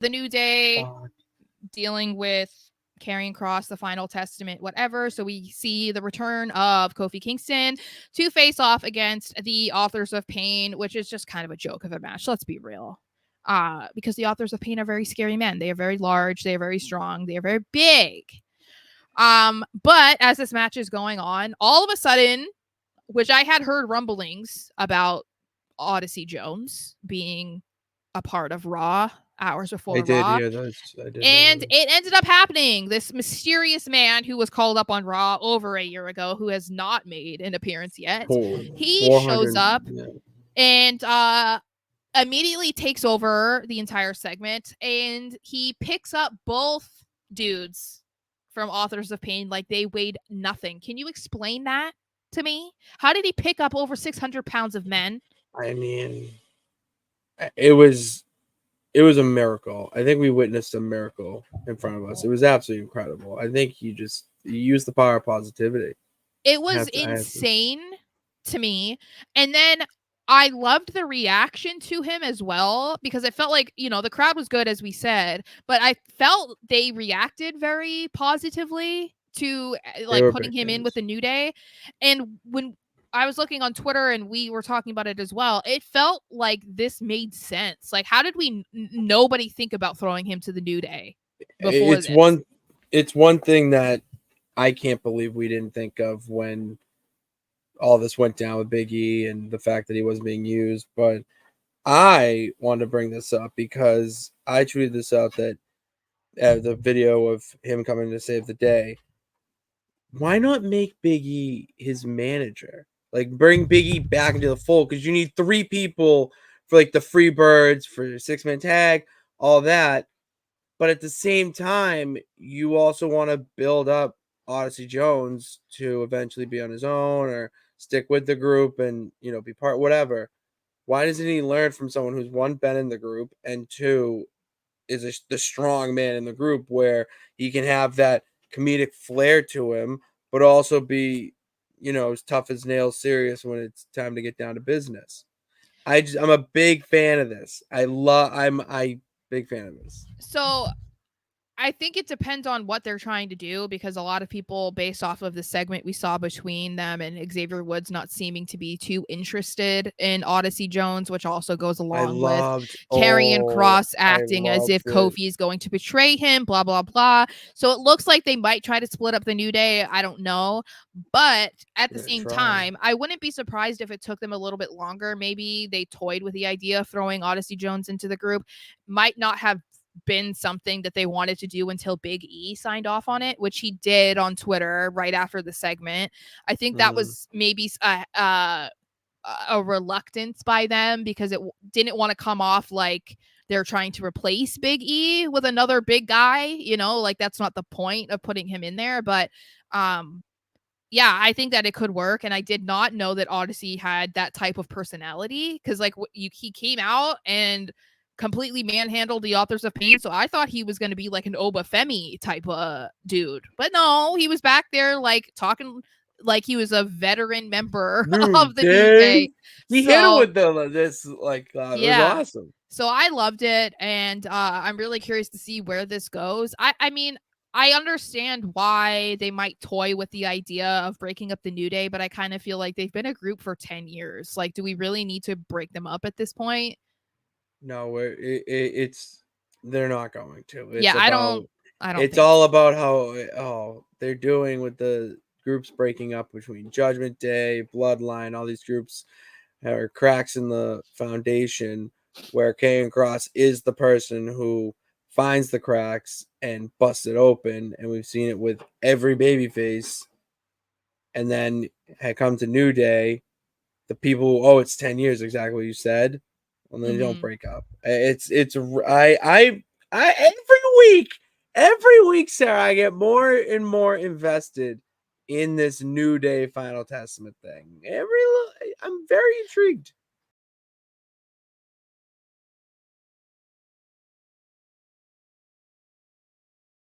the New Day dealing with Karrion Kross, the Final Testament, whatever. So we see the return of Kofi Kingston to face off against the Authors of Pain, which is just kind of a joke of a match. Let's be real. Because the Authors of Pain are very scary men. They are very large. They are very strong. They are very big. But as this match is going on, all of a sudden, which I had heard rumblings about Odyssey Jones being a part of Raw hours before I did Raw. hear those. And it ended up happening. This mysterious man who was called up on Raw over a year ago, who has not made an appearance yet, he shows up and immediately takes over the entire segment, and he picks up both dudes from Authors of Pain like they weighed nothing. Can you explain that to me? How did he pick up over 600 pounds of men? I mean, it was a miracle. I think we witnessed a miracle in front of us. It was absolutely incredible. I think you used the power of positivity. It was insane to me. And then I loved the reaction to him as well, because it felt like, the crowd was good, as we said, but I felt they reacted very positively to like putting him in with the New Day. And when I was looking on Twitter and we were talking about it as well, it felt like this made sense. Like, how did nobody think about throwing him to the New Day before it's this? It's one thing that I can't believe we didn't think of when all this went down with Big E and the fact that he wasn't being used. But I want to bring this up because I tweeted this out, that the video of him coming to save the day. Why not make Big E his manager? Like, bring Big E back into the fold, because you need 3 people for like the Free Birds, for 6-man tag, all that. But at the same time, you also want to build up Odyssey Jones to eventually be on his own or stick with the group and, be part, whatever. Why doesn't he learn from someone who's, 1, been in the group, and 2, is the strong man in the group, where he can have that comedic flair to him, but also be, as tough as nails, serious when it's time to get down to business. I'm a big fan of this. I'm big fan of this. So I think it depends on what they're trying to do, because a lot of people, based off of the segment we saw between them and Xavier Woods, not seeming to be too interested in Odyssey Jones, which also goes along with Karrion Kross acting as if Kofi is going to betray him, blah, blah, blah. So it looks like they might try to split up the New Day. I don't know. But at the same time, I wouldn't be surprised if it took them a little bit longer. Maybe they toyed with the idea of throwing Odyssey Jones into the group. Might not have been something that they wanted to do until Big E signed off on it, which he did on Twitter right after the segment. I think that was maybe a reluctance by them, because it didn't want to come off like they're trying to replace Big E with another big guy, like that's not the point of putting him in there. But yeah, I think that it could work. And I did not know that Odyssey had that type of personality, because like he came out and completely manhandled the Authors of Pain. So I thought he was going to be like an Obafemi type of dude. But no, he was back there like talking like he was a veteran member of the New Day. He hit him with this, like, it was awesome. So I loved it, and I'm really curious to see where this goes. I mean, I understand why they might toy with the idea of breaking up the New Day, but I kind of feel like they've been a group for 10 years. Like, do we really need to break them up at this point? No, it's they're not going to. I don't. It's all about how they're doing with the groups breaking up between Judgment Day, Bloodline. All these groups are cracks in the foundation, where Karrion Kross is the person who finds the cracks and busts it open, and we've seen it with every babyface. And then had come to New Day, the people, it's 10 years, exactly what you said. Well, then they don't break up. I every week, Sarah, I get more and more invested in this New Day Final Testament thing. I'm very intrigued.